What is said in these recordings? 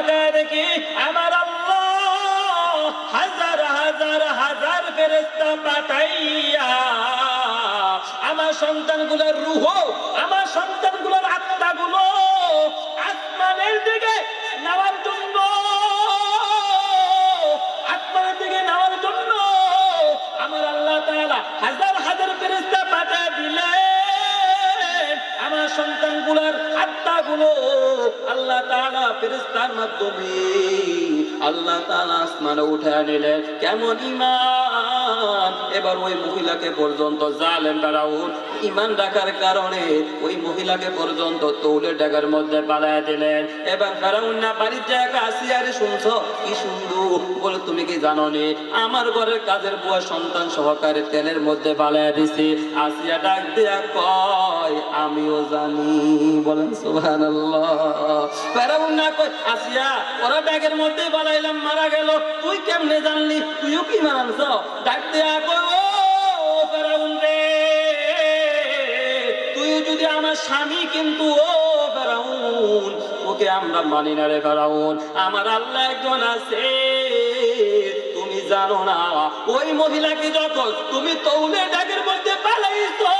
তাকায় দেখি আমার আল্লাহ হাজার হাজার হাজার ফেরেশতা পাঠাইয়া আমার সন্তানগুলোর রূহ, আমার সন্তানগুলোর আত্মাগুলো আসমানের দিকে নেওয়ার জন্য, আসমানের দিকে নেওয়ার জন্য আমার আল্লাহ তাআলা হাজার হাজার ফেরেশতা পাঠিয়ে দিলেন। আমার সন্তানগুলোর আত্মাগুলো আল্লাহ তাআলা ফেরেশতার মাধ্যমে আল্লাহ তাআলা আসমানে উঠায় নিলেন। কেমন ঈমান! এবার ওই মহিলাকে পর্যন্ত জালেম ফেরাউন ঈমান রাখার কারণে ওই মহিলাকে পর্যন্ত তৌলের ডেগার মধ্যে পালায় দিলেন। এবার ফেরাউন না বাড়ির জায়গা আসিয়ারে শুনছো কি সুন্দর বলে, তুমি কি জানো নি আমার ঘরের কাজের বুয়া সন্তান সহকারে তেলের মধ্যে পালায় দিছি। আসিয়া ডাক দিয়া কয় আমিও জানি। বলেন সুবহানাল্লাহ। ফেরাউন না কয় আসিয়া ওরা ব্যাগের মধ্যে বালাইলাম মারা গেল, তুই কেমনে জানলি? তুইও কি মানছ? ডাক দিয়া কয় ও ফেরাউন রে, তুইও যদি আমার স্বামী, কিন্তু ও ফেরাউন ওকে আমরা মানি না রে ফেরাউন। আমার আল্লাহ একজন আছে, তুমি জানো না ওই মহিলাকে যখন তুমি তৌলে ডাকের মধ্যে পালাইছো,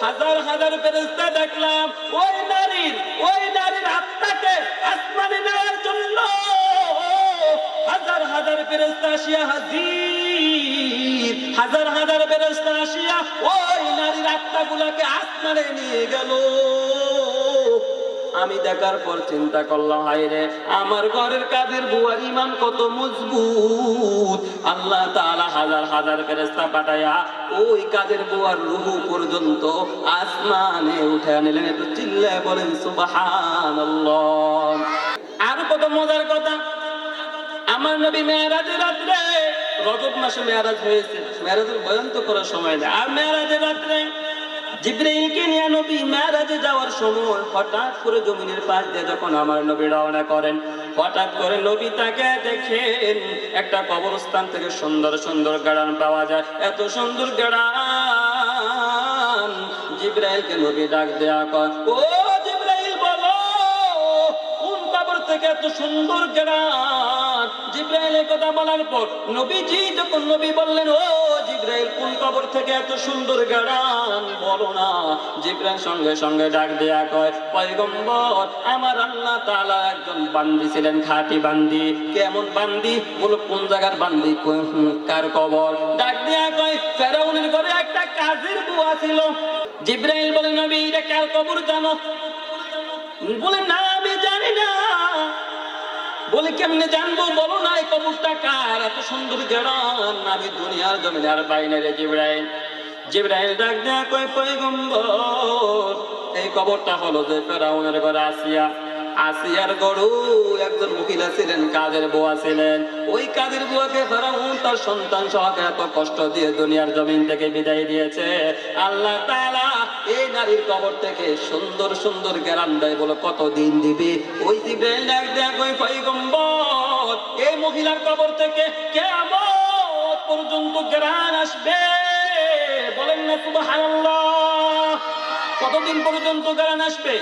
হাজার হাজার ফেরেশতা দেখলাম ওই নারীর আত্মাকে আসমানে নেওয়ার জন্য হাজার হাজার ফেরেশতা আসিয়া হাজির, হাজার হাজার ফেরেশতা আসিয়া ওই নারীর আত্মাগুলোকে আসমানে নিয়ে গেল। আমি দেখার পর চিন্তা করলাম, হায় রে আমার ঘরের কাজের বুয়ার ঈমান কত মজবুত। আল্লাহ তাআলা হাজার হাজার ফেরেশতা পাঠায়া ওই কাজের বুয়ার রূহ পর্যন্ত আসমানে উঠায় নিলেন। একটু চিল্লায় বলেন সুবহানাল্লাহ। আর কত মজার কথা, আমার নবী মেরাজের রাত্রে, রজব মাসে মেরাজ হয়েছে, মেরাজের বয়ান তো করার সময় নেই, আর মেরাজের রাত্রে জিবরাইলকে নিয়ে নবী মেরাজে যাওয়ার সময় হঠাৎ করে জমিনের পাশ দিয়ে যখন আমার নবী রওনা করেন, হঠাৎ করে নবী তাকে দেখেন একটা কবরস্থান থেকে সুন্দর সুন্দর গাড়ান পাওয়া যায়। এত সুন্দর গাড়ান জিবরাইলকে নবী ডাক দেয়া কয়, ও জিবরাইল বলো কোন কবর থেকে এত সুন্দর গাড়ান? জিবরাইলের কথা বলার পর নবীজি যখন নবী বললেন, ও জিবরাইল কোন কবর থেকে এত সুন্দর গাড়ান বলো না। জিবরাইল সঙ্গে সঙ্গে ডাক দেয়া কয়, পয়গম্বর আমার আল্লাহ তাআলা একজন বান্দি ছিলেন, খাঁটি বান্দি। কেমন বান্দি? বলো কোন জায়গার বান্দি, কার কবর? ডাক দেয়া কয় ফেরাউনের ঘরে একটা কাজের বুয়া ছিল। জিবরাইল বলে, নবী এটা কার কবর জানো? বলে না আমি জানি না। বলে কেমনে জানবো, বলো না এই কবরটা কার? এত সুন্দর গাড়ান আমি দুনিয়ার জমিনে আর পাই না রে জিবরাইল। জিবরাইল ডাক দেয়া কয়, পয়গম্বর এই কবরটা হলো যে ফেরাউনের ঘরে আসিয়া, আসিয়ার গরু একজন মহিলা ছিলেন, কাজের বুয়া ছিলেন। ওই কাজের বুয়াকে ফেরাউন তার সন্তান সহকারে এত কষ্ট দিয়ে দুনিয়ার জমিন থেকে বিদায় দিয়েছে। আল্লাহ তাআলা এই নারীর কবর থেকে সুন্দর সুন্দর ঘ্রাণ দেয়। বলো কতদিন দিবে? ওই জিবরাইল ডাক দেয়া কয়, পয়গম্বর এই মহিলার কবর থেকে কিয়ামত পর্যন্ত ঘ্রাণ আসবে। বলেন না সুবহানাল্লাহ। কতদিন পর্যন্ত ঘ্রাণ আসবে?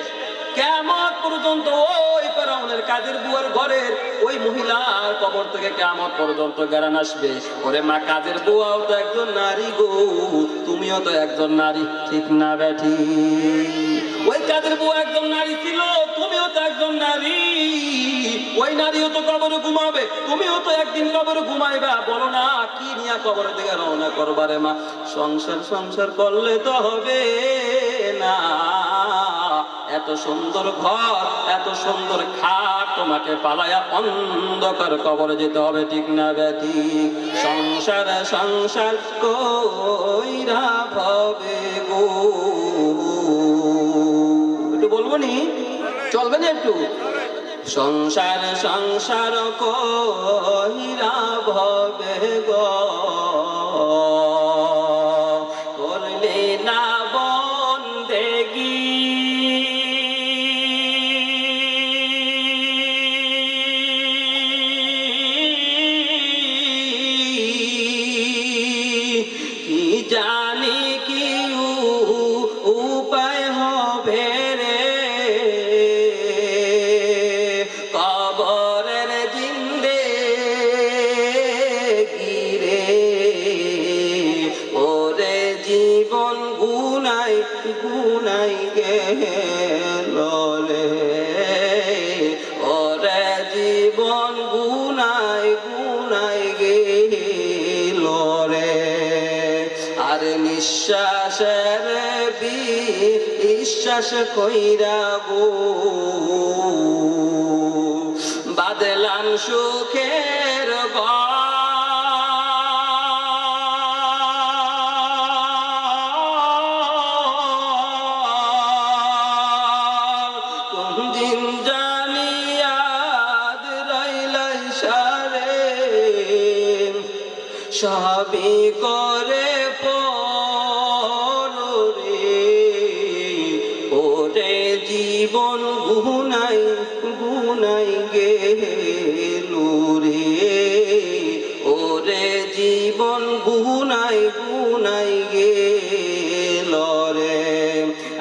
কিয়ামত পর্যন্ত। ওই ফেরাউনের কাজের বুয়ার ঘরের ওই মহিলার কবর থেকে কিয়ামত পর্যন্ত ঘ্রাণ আসবে। ওরে মা, কাজের বুয়াও তো একজন নারী গো, তুমিও তো একজন নারী, ঠিক না বেঠি? ওই কাজের বুয়া একজন নারী ছিল, তুমিও তো একজন নারী। ওই নারীও তো কবরে ঘুমাবে, তুমিও তো একদিন কবরে ঘুমাইবা। বলো না কি নিয়ে কবরের দিকে রওনা করবারে মা? সংসার সংসার করলে তো হবে না। এত সুন্দর ঘর, এত সুন্দর খাট তোমাকে পালায়া অন্ধকার কবরে যেতে হবে, ঠিক না বেঠি? সংসার সংসার কইরা ভাবে গো, একটু বলবো নি? চলবে না একটু? সংসার সংসার কইরা ভাবে গো, করলে না বন্দেগী জানি কি উপায় হবে রে। বিশ্বাসের বিশ্বাস কইরা গো বাদলাম সুখের ঘর কোন দিন জানিয়াদ রইলাই সারে সবই করে পরে ওরে জীবন গুনাই গুনাই গেল রে ওরে জীবন গুনাই গুনাই গেল রে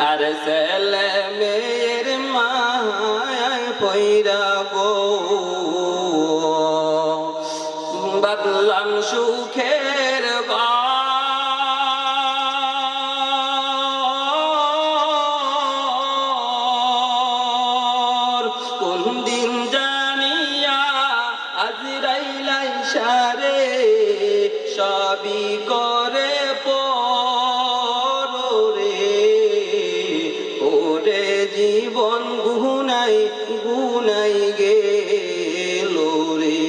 আর ছেলে মেয়ের মায় পয়রা গো বাদলাম সুখের ঘর কোন দিন জানিয়া আজরাইলাই সারে সবই করে পরে ওরে জীবন গুনাই গুনাই গেল রে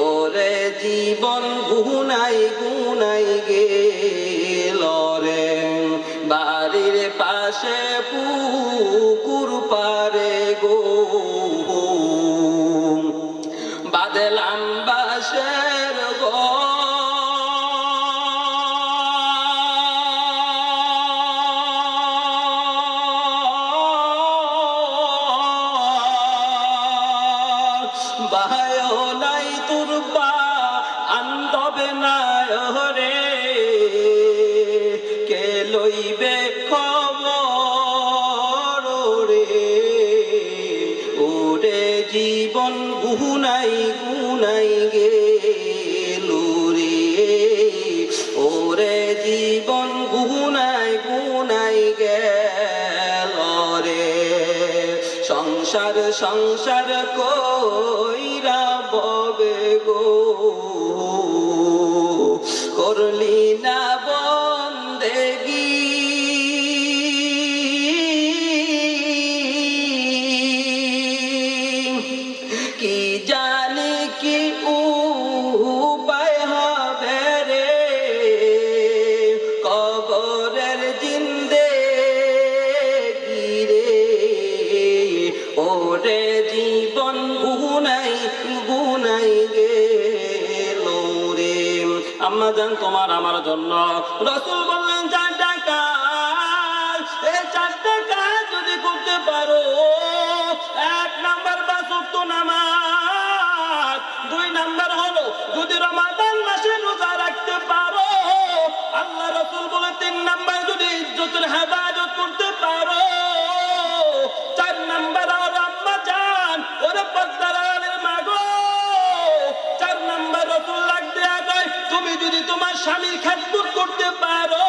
ওরে জীবন গুনাই গুনাই গেল রে বাড়ির পাশে পুকুর পারে গো বাদলাম বাসের বাহায় নাই তুরবা আন্দবে না রে কে লইবে খবর রে ওরে জীবন গুনাই গুনাই গেল রে ওরে জীবন গুনাই গুনাই গেল রে সংসার সংসার কইরা ববে গো করলি না বন্দেগি কি জানি কি উপায় হবে রে কবরের জিন্দেগি রে ওরে জীবন গুনাই গুনাই গেল রে আম্মা জান তোমার আমার জন্য রাসূল বললেন 4টা কাজ এই 4টা কাজ যদি করতে পারো 1 নাম্বার 5 ওয়াক্ত নামাজ 2 নাম্বার হলো যদি রমাদান মাসে রোজা রাখতে পারো আল্লাহ রাসূল বলে 3 নাম্বার যদি ইজ্জতের হেফাজত করতে পারো 4 নাম্বার আর আম্মা জান ওরে পর্দার আড়ালের মা গো 4 নাম্বার রাসূল লাগ দেয়া কয় তুমি যদি তোমার স্বামীর খেদমত করতে পারো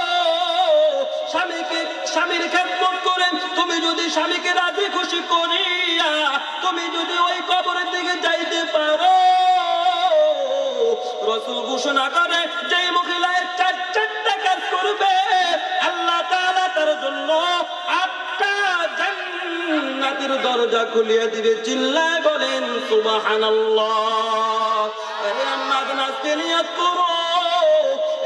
স্বামীর খেদমত করে তুমি যদি স্বামীকে রাজি খুশি করিয়া তুমি যদি ওই কবরের দিকে যাইতে পারো রাসূল ঘোষণা করে যে মহিলা 4টা কাজ করবে আল্লাহ তাআলা তার জন্য 8টা জান্নাতের দরজা খুলিয়ে দিবে চিল্লায় বলেন সুবহানাল্লাহ আরে আম্মা আজকে নিয়ত করো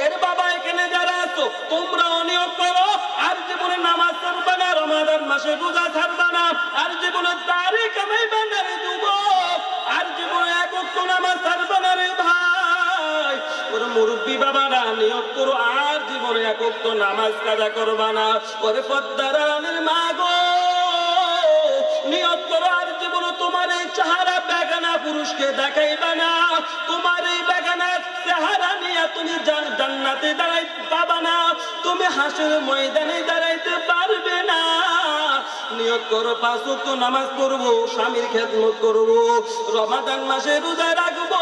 এর বাবা এখানে যারা আছো তোমরাও নিয়ত করো আর জীবনে নামাজ ছাড়বা না রমাদান মাসে রোজা ছাড়বা না আর জীবনে দাড়ি কামাইবা না রে যুবক আর জীবনে 1 ওয়াক্ত নামাজ ছাড়বা না রে ভাই ওরে মুরব্বি বাবারা নিয়ত করো আর জীবনে 1 ওয়াক্ত নামাজ কাজা করবা না ওরে পর্দার আড়ালের মা গো নিয়ত করো আর জীবনে তোমার এই চেহারা বেগানা পুরুষকে দেখাইবা না তোমার এই বেগানা চেহারা নিয়ে তুমি জান্নাতে দাঁড়াই পাবা না তুমি হাসরের ময়দানে দাঁড়াইতে পারবে না নিয়ত করো 5 ওয়াক্ত নামাজ পড়বো স্বামীর খেদমত করবো রমাদান মাসে রোজা রাখবো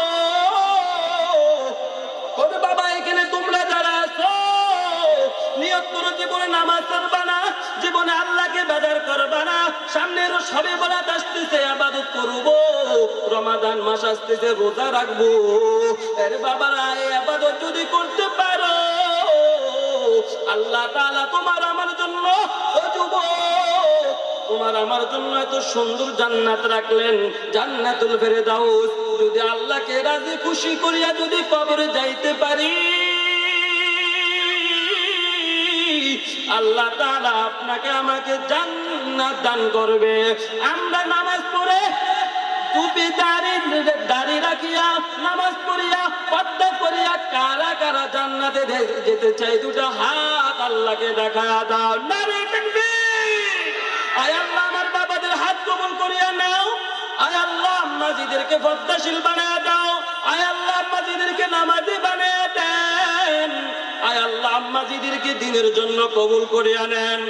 ওরে বাবা এখানে তোমরা যারা আছো নিয়ত করো জীবনে নামাজ পড়বা না জীবনে আল্লাহকে বেদার করবা না সামনের সবে বরাত আসতেছে ইবাদত করব রমাদান মাস আসতেছে রোজা রাখবো এর বাবারা এই ইবাদত যদি করতে পারো আল্লাহ তাআলা তোমার আমার জন্য, ও যুবক, তোমার আমার জন্য এত সুন্দর জান্নাত রাখলেন, জান্নাতুল ফেরদাউস। যদি আল্লাহকে রাজি খুশি করিয়া যদি কবরে যাইতে পারি, আল্লাহ তাআলা আপনাকে আমাকে জান্নাত দান করবে। আমরা নামাজ পড়ে টুপি দাড়ি রাখিয়া নামাজ পড়িয়া পর্দা করিয়া কারা কারা জান্নাতে যেতে চাই? দুটো হাত আল্লাহকে দেখা দাও। নারে তাকবীর! আয় আল্লাহ, আমার বাবাদের হাত কবুল করিয়া নাও। আয় আল্লাহ, আম্মাজিদেরকে পর্দাশীল বানায় দাও। আয় আল্লাহ, আম্মাজিদেরকে নামাজি বানায় দেন। আয় আল্লাহ, আম্মাজিদেরকে দ্বীনের জন্য কবুল করিয়া নেন।